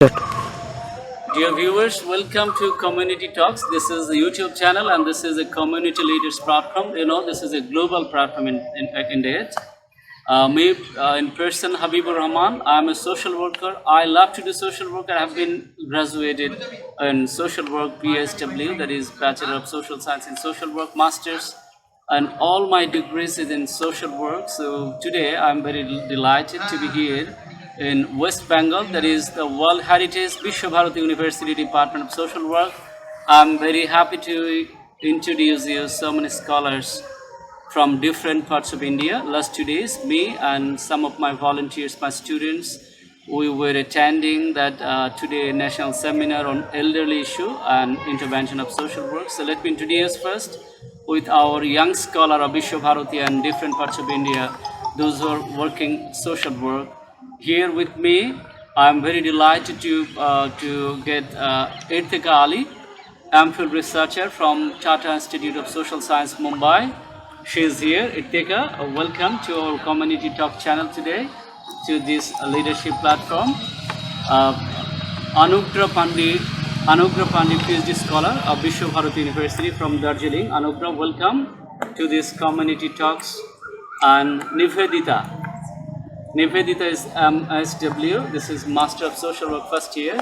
Dear viewers, welcome to Community Talks. This is the YouTube channel and this is a community leaders platform. You know, this is a global platform in India. Me in person, Habibur Rahman. I'm a social worker. I love to do social work. I have been graduated in social work, PSW, that is Bachelor of Social Science in Social Work, Masters, and all my degrees is in social work. So today I'm very delighted to be here in West Bengal, that is the World Heritage Visva Bharati University Department of Social Work. I'm very happy to introduce you so many scholars from different parts of India. Last 2 days, me and some of my volunteers, my students, we were attending that today national seminar on elderly issue and intervention of social work. So let me introduce first with our young scholar of Visva Bharati and different parts of India, those who are working social work. Here with me, I'm very delighted to get Irtika Ali, MPhil researcher from Tata Institute of Social Science, Mumbai. She is here. Irtika, welcome to our Community Talk channel today, to this leadership platform. Anugrah Pandey, PhD scholar of Visva Bharati University from Darjeeling. Anugrah, welcome to this Community Talks. And Nivedita is MSW. This is Master of Social Work first year.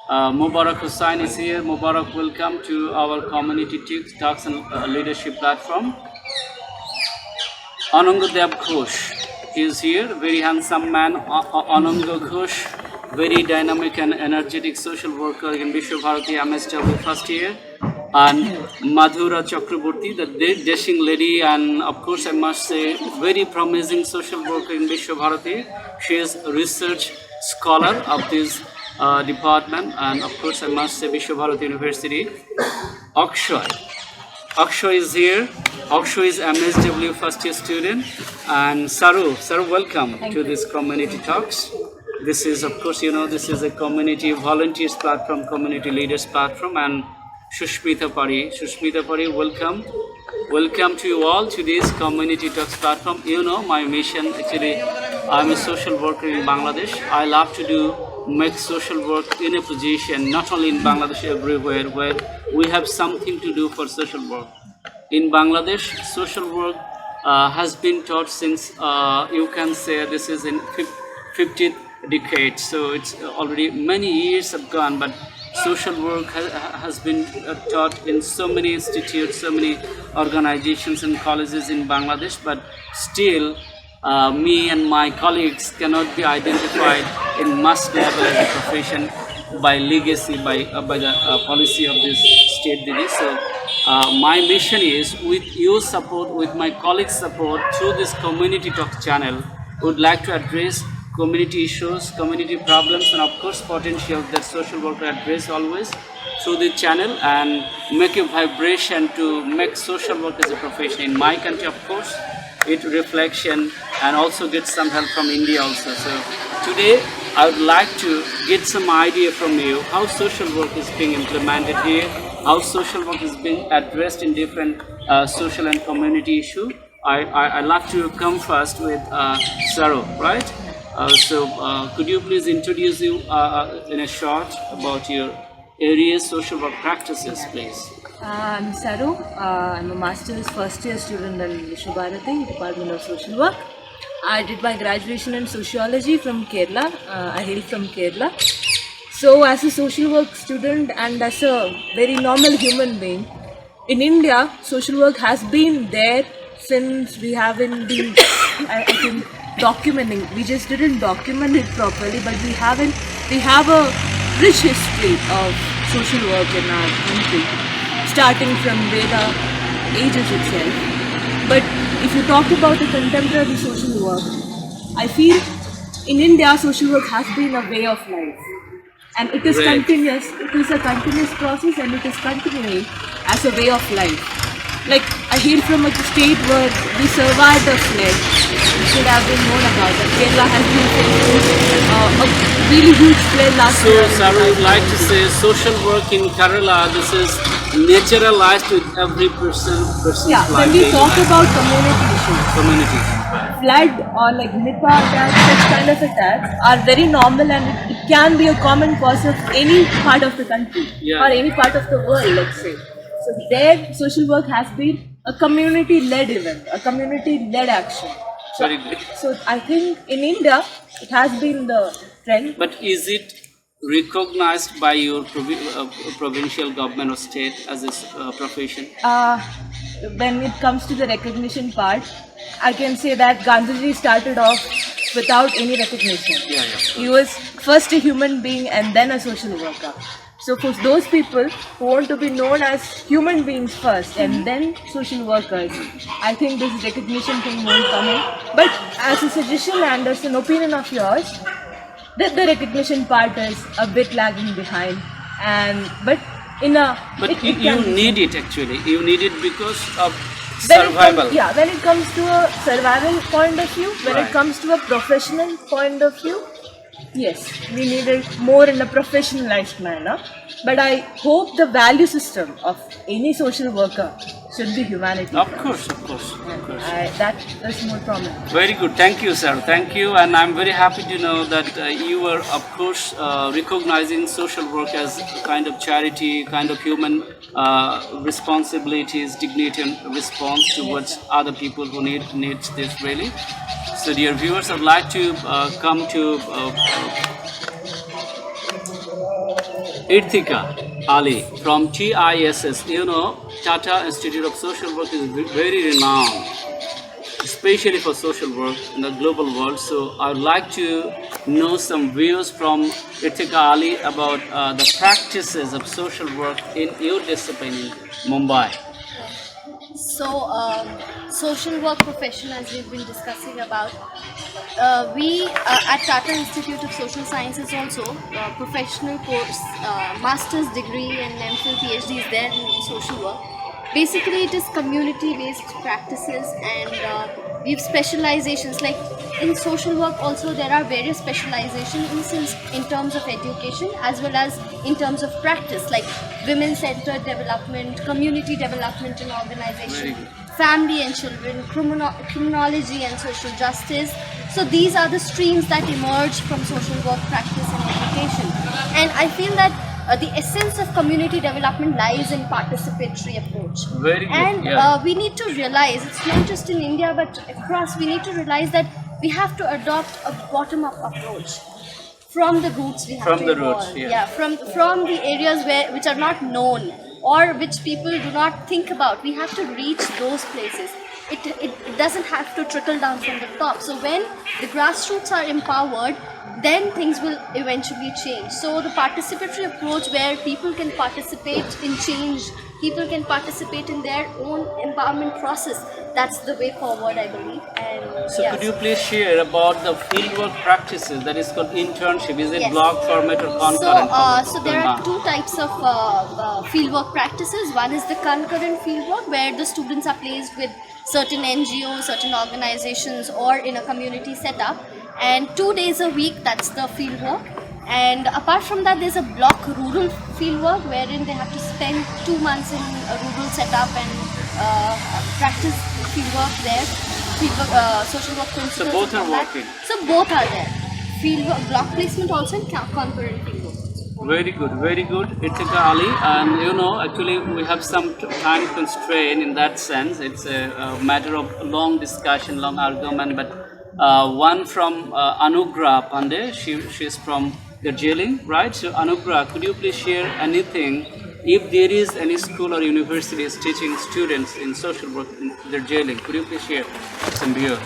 Mubarak Hussain is here. Mubarak, welcome to our Community Talks and Leadership platform. Ananga Dev Ghosh is here. Very handsome man. Ananga Ghosh, very dynamic and energetic social worker in Visva Bharati MSW first year. And Madhura Chakraborty, the dashing lady, and of course I must say very promising social worker in Visva Bharati. She is a research scholar of this department, and of course I must say Visva Bharati University. Akshay is here. Akshay is MSW first year student. And Saru, welcome to this Community Talks. This is, of course, you know, this is a community volunteers platform, community leaders platform, and Shushmita Pari, welcome. Welcome to you all to this Community Talks platform. You know, my mission, actually, I'm a social worker in Bangladesh. I love to make social work in a position, not only in Bangladesh, everywhere, where we have something to do for social work. In Bangladesh, social work has been taught since, you can say, this is in 50th decade. So it's already many years have gone, but social work has been taught in so many institutes, so many organizations and colleges in Bangladesh, but still me and my colleagues cannot be identified in mass level as a profession by legacy, by the policy of this state. So my mission is, with your support, with my colleagues' support, through this Community Talk channel, would like to address community issues, community problems, and of course potential that social worker address always through the channel, and make a vibration to make social work as a profession in my country, of course, it reflection, and also get some help from India also. So today I would like to get some idea from you how social work is being implemented here, how social work is being addressed in different social and community issue. I love to come first with Saru, right? Could you please introduce you in a short about your areas social work practices, please? I'm Saru. I'm a master's first year student in Visva Bharati, Department of Social Work. I did my graduation in sociology from Kerala. I hail from Kerala. So as a social work student and as a very normal human being, in India, social work has been there since we haven't been, I think, documenting. We just didn't document it properly, but we have a rich history of social work in our country, starting from Veda ages itself. But if you talk about the contemporary social work, I feel in India social work has been a way of life, and it is continuous. It is a continuous process, and it is continuing as a way of life. Like, I hail from a state where we survived the flood. We should have been known about that. Kerala has been facing a really huge flood last year. So, Sarah, I would like to say social work in Kerala, this is naturalized with every person's life. Yeah, when we talk about community issues. Community. flood or like Nipah attacks, such kind of attacks are very normal, and it can be a common cause of any part of the country Yeah. or any part of the world, let's say. So there, social work has been a community-led event, a community-led action. So, Very good. so I think in India, it has been the trend. But is it recognized by your provincial government or state as a profession? When it comes to the recognition part, I can say that Gandhiji started off without any recognition. Yeah. He was first a human being and then a social worker. So for those people who want to be known as human beings first and then social workers, I think this recognition thing won't come in. But as a suggestion and as an opinion of yours, that the recognition part is a bit lagging behind, but you need it actually. You need it because of when survival. when it comes to a survival point of view, when Right. it comes to a professional point of view, yes, we need it more in a professionalized manner. But I hope the value system of any social worker should be humanity. Of course. That is more prominent. Very good. Thank you, sir. Thank you. And I'm very happy to know that you are, of course, recognizing social work as a kind of charity, kind of human responsibilities, dignity, and response towards other people who needs this really. So, dear viewers, I'd like to come to Irtika Ali from TISS. You know, Tata Institute of Social Work is very renowned, especially for social work in the global world. So I would like to know some views from Irtika Ali about the practices of social work in your discipline in Mumbai. So, social work profession, as we've been discussing about, we at Tata Institute of Social Sciences also professional course, master's degree and MPhil PhD is there in social work. Basically, it is community-based practices, and we have specializations. Like in social work, also there are various specializations in terms of education as well as in terms of practice, like women-centered development, community development and organization, family and children, criminology and social justice. So these are the streams that emerge from social work practice and education. And I feel that the essence of community development lies in participatory approach. Very good. And we need to realize, it's not just in India but across, we need to realize that we have to adopt a bottom-up approach. From the roots we have From to the evolve. roots, yeah. From the areas which are not known or which people do not think about. We have to reach those places. It doesn't have to trickle down from the top. So when the grassroots are empowered, then things will eventually change. So the participatory approach, where people can participate in change, people can participate in their own empowerment process, that's the way forward, I believe. And So could you please share about the fieldwork practices that is called internship? Is it Yes. block format or concurrent So, format? so there are two types of fieldwork practices. One is the concurrent fieldwork, where the students are placed with certain NGOs, certain organizations, or in a community setup, and 2 days a week, that's the fieldwork. And apart from that, there's a block rural fieldwork, wherein they have to spend 2 months in a rural setup and practice fieldwork there, social work principles. So both are and all that. working. So both are there. Fieldwork, block placement also, and concurrent fieldwork. Very good, Irtika Ali. And you know, actually, we have some time constraint in that sense. It's a matter of long discussion, long argument. But one from Anugrah Pandey, she's from Darjeeling, right? So, Anugrah, could you please share anything? If there is any school or university is teaching students in social work in Darjeeling, could you please share some views?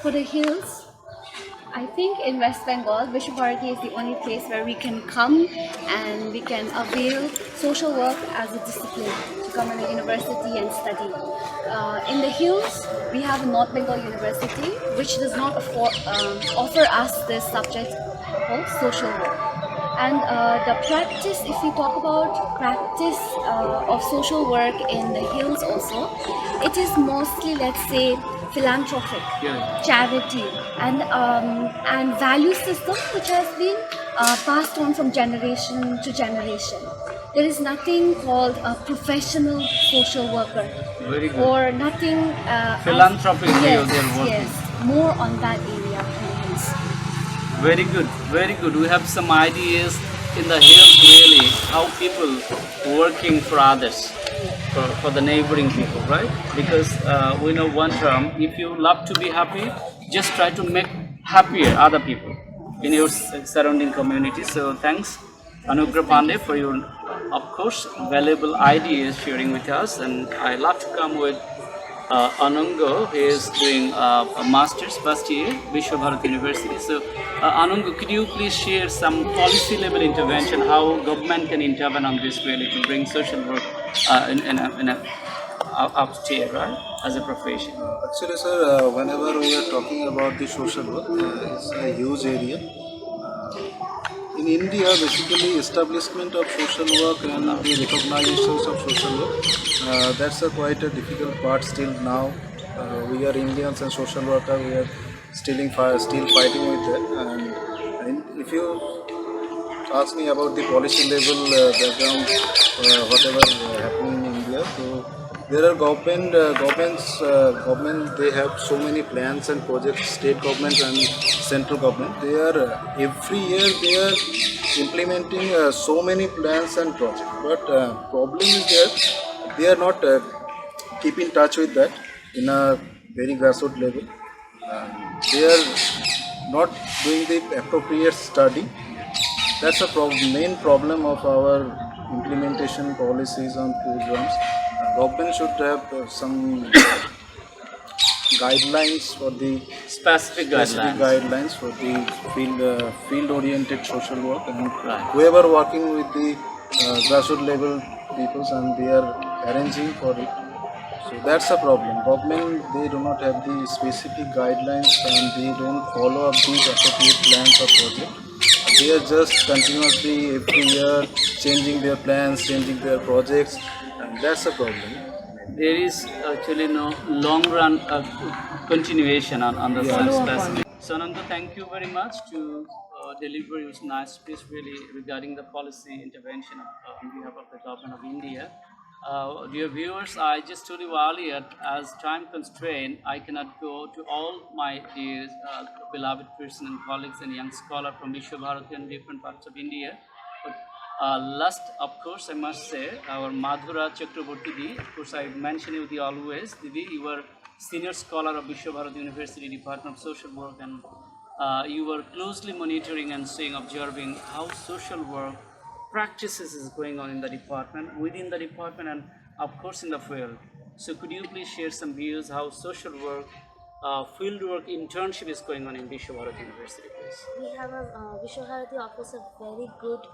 For the hills, I think in West Bengal, Visva Bharati is the only place where we can come and we can avail social work as a discipline to come in a university and study. In the hills, we have North Bengal University, which does not offer us this subject called social work. And the practice, if we talk about practice of social work in the hills also, it is mostly, let's say, philanthropic, charity, and value system which has been passed on from generation to generation. There is nothing called a professional social worker, Very good. or nothing. Philanthropically Yes, they're working. yes, more on that area. Please. Very good, very good. We have some ideas in the health really, how people working for others, for the neighboring people, right? Because we know one term, if you love to be happy, just try to make happier other people in your surrounding community. So thanks, Anugrah Pandey, for your, of course, valuable ideas sharing with us. And I love to come with Anungo. He is doing a master's first year, Visva Bharati University. So, Anungo, could you please share some policy level intervention, how government can intervene on this really to bring social work in a upstairs, right, as a profession? Actually, sir, whenever we are talking about the social work, it's a huge area. In India, basically, establishment of social work and the recognitions of social work, that's a quite a difficult part still now. We are Indians and social worker, we are still fighting with that. And if you ask me about the policy level background, whatever happening in India. So there are government. They have so many plans and projects. State government and central government. They are every year they are implementing so many plans and projects. But problem is that they are not keep in touch with that in a very grassroots level. They are not doing the appropriate study. That's a main problem of our implementation policies on programs. Government should have some guidelines for the Specific specific guidelines. guidelines for the field-oriented social work, and Right. whoever working with the grassroots level peoples, and they are arranging for it. So that's a problem. Government, they do not have the specific guidelines and they don't follow up the appropriate plans or project. They are just continuously every year changing their plans, changing their projects, and that's a problem. There is actually no long run continuation on the Yeah. specific. So, Ananda, thank you very much to deliver your nice speech really regarding the policy intervention on behalf of the government of India. Dear viewers, I just told you earlier, as time constraint, I cannot go to all my dear beloved person and colleagues and young scholar from Visva Bharati and different parts of India. But last, of course, I must say, our Madhura Chakraborty Di, of course, I mention you always, Didi, you were senior scholar of Visva Bharati University, Department of Social Work, and you were closely monitoring and seeing, observing how social work practices is going on in the department, within the department, and of course in the field. So could you please share some views how social work, field work internship is going on in Visva Bharati University, please? We have a Visva Bharati offers a very good,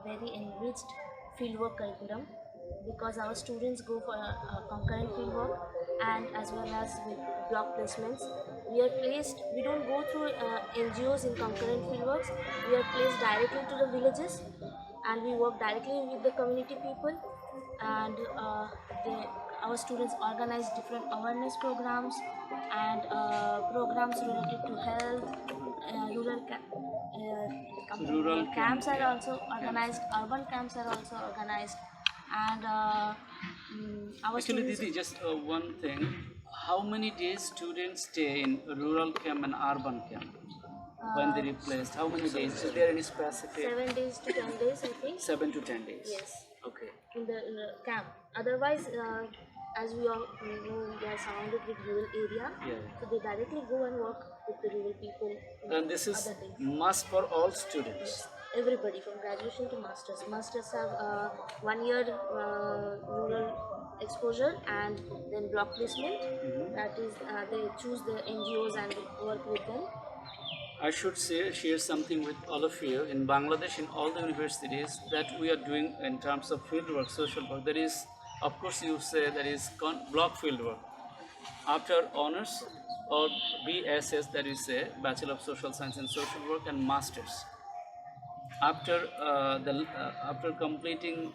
very enriched fieldwork curriculum because our students go for concurrent fieldwork and as well as with block placements. We are placed, we don't go through NGOs in concurrent fieldworks, we are placed directly to the villages and we work directly with the community people and our students organize different awareness programs and programs related to health, Rural camps are also organized, urban camps are also organized, and our Actually, students. Didi, just one thing. How many days students stay in rural camp and urban camp when they replaced? How many days? Is there any specific? 7 days to 10 days, I think. 7 to 10 days. Yes. Okay. In the camp. Otherwise, as we all know, we are surrounded with rural area, Yeah. so they directly go and work with the rural people. And this is other days. must for all students. Everybody from graduation to masters. Masters have 1 year rural exposure and then block placement. That is, they choose the NGOs and work with them. I should share something with all of you. In Bangladesh, in all the universities that we are doing in terms of fieldwork, social work, there is, of course, you say there is block fieldwork. After honors or BSS, that is a Bachelor of Social Science and Social Work, and masters. After completing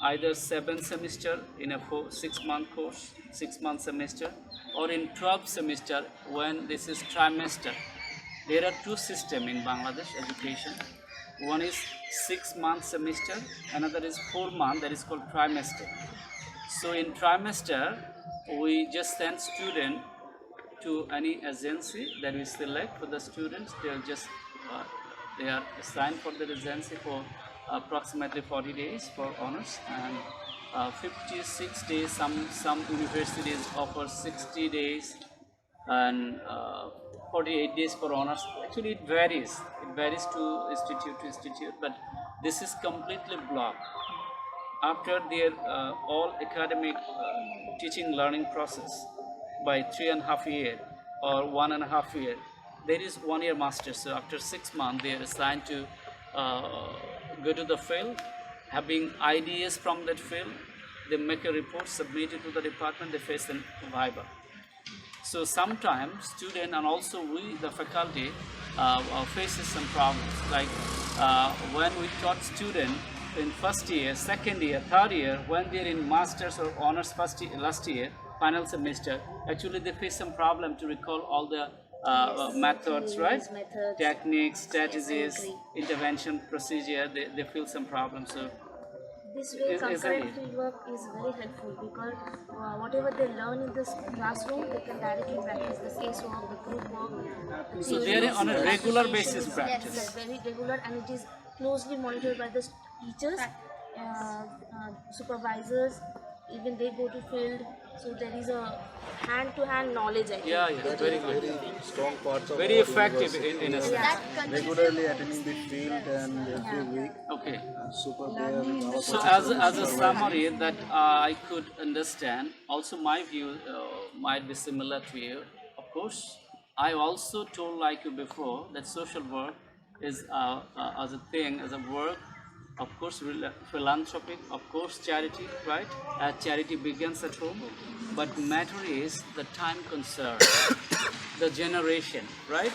either 7th semester in a 6-month course, 6-month semester, or in 12th semester when this is trimester. There are two systems in Bangladesh education. One is 6 month semester, another is 4 month, that is called trimester. So in trimester, we just send student to any agency that we select for the students. They are assigned for the agency for approximately 40 days for honors, and 56 days. Some universities offer 60 days and 48 days for honors. Actually, it varies. It varies to institute, but this is completely blocked. After their all academic teaching learning process by 3.5 years or 1.5 years, there is 1 year master. So after 6 months, they are assigned to go to the field, having ideas from that field. They make a report, submit it to the department, they face an viva. So sometimes student and also we, the faculty, faces some problems. Like when we taught student in first year, second year, third year, when they're in masters or honors last year, final semester, actually they face some problem to recall all the methods, right? Methods. Techniques, Yes, I strategies, agree. intervention procedure. They feel some problems. So This way, isn't concurrent it? fieldwork is very helpful because whatever they learn in this classroom, they can directly practice the casework, the group work, the So they theories, are on a the regular applications. basis practice. Yes, very regular, and it is closely monitored by the teachers, supervisors. Even they go to field, so there is a hand-to-hand knowledge. I think. Yeah, yeah, That very is good. very strong parts of Very our effective university. in a We are sense. That continues regularly attending the field and every week Okay. super there with our So professors as a supervising. summary that I could understand, also my view might be similar to you. Of course, I also told like you before that social work is as a thing, as a work, of course philanthropic, of course charity, right? Charity begins at home, but matter is the time concerned, the generation, right?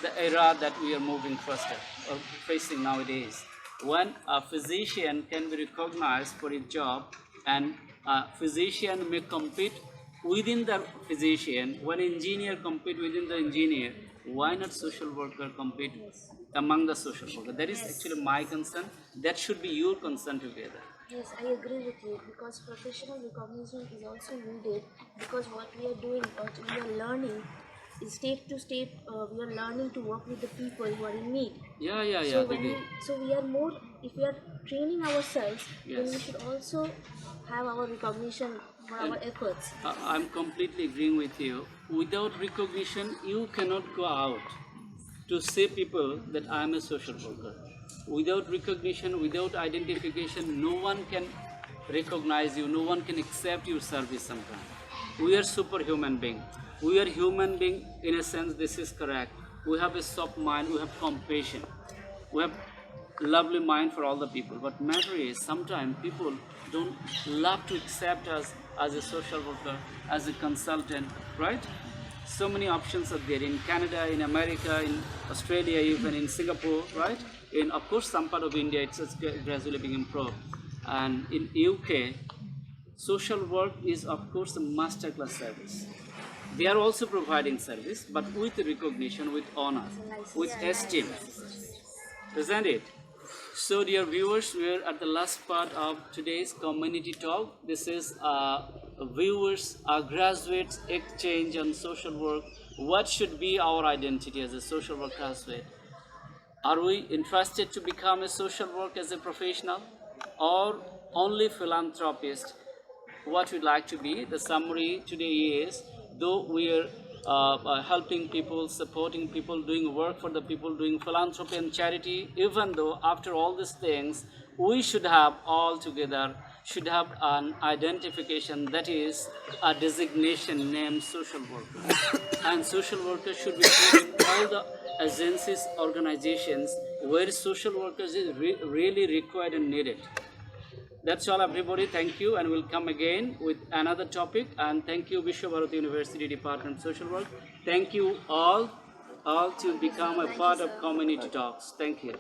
The era that we are moving faster or facing nowadays. When a physician can be recognized for his job and a physician may compete within the physician, when engineer compete within the engineer, why not social worker compete among the social worker? That is actually my concern. That should be your concern together. Yes, I agree with you because professional recognition is also needed because what we are doing, what we are learning, is state to state. We are learning to work with the people who are in need. Yeah, So Didi. we are more. If we are training ourselves, then we Yes. should also have our recognition for our efforts. I'm completely agreeing with you. Without recognition, you cannot go out to say people that I am a social worker. Without recognition, without identification, no one can recognize you, no one can accept your service sometimes. We are superhuman being. We are human being in a sense, this is correct. We have a soft mind, we have compassion. We have lovely mind for all the people. But matter is sometimes people don't love to accept us as a social worker, as a consultant, right? So many options are there in Canada, in America, in Australia, even in Singapore, right? In of course some part of India, it's just gradually being improved. And in UK, social work is of course a masterclass service. They are also providing service, but with recognition, with honor, with esteem, isn't it? So, dear viewers, we are at the last part of today's community talk. This is viewers, graduates exchange on social work. What should be our identity as a social work graduate? Are we interested to become a social work as a professional or only philanthropist? What we'd like to be. The summary today is, though we are helping people, supporting people, doing work for the people, doing philanthropy and charity, even though after all these things, we should have all together, should have an identification, that is a designation named social worker. And social workers should be put in all the agencies, organizations where social workers is really required and needed. That's all, everybody. Thank you, and we'll come again with another topic. And thank you, Visva Bharati University Department of Social Work. Thank you all to become a part of community talks. Thank you.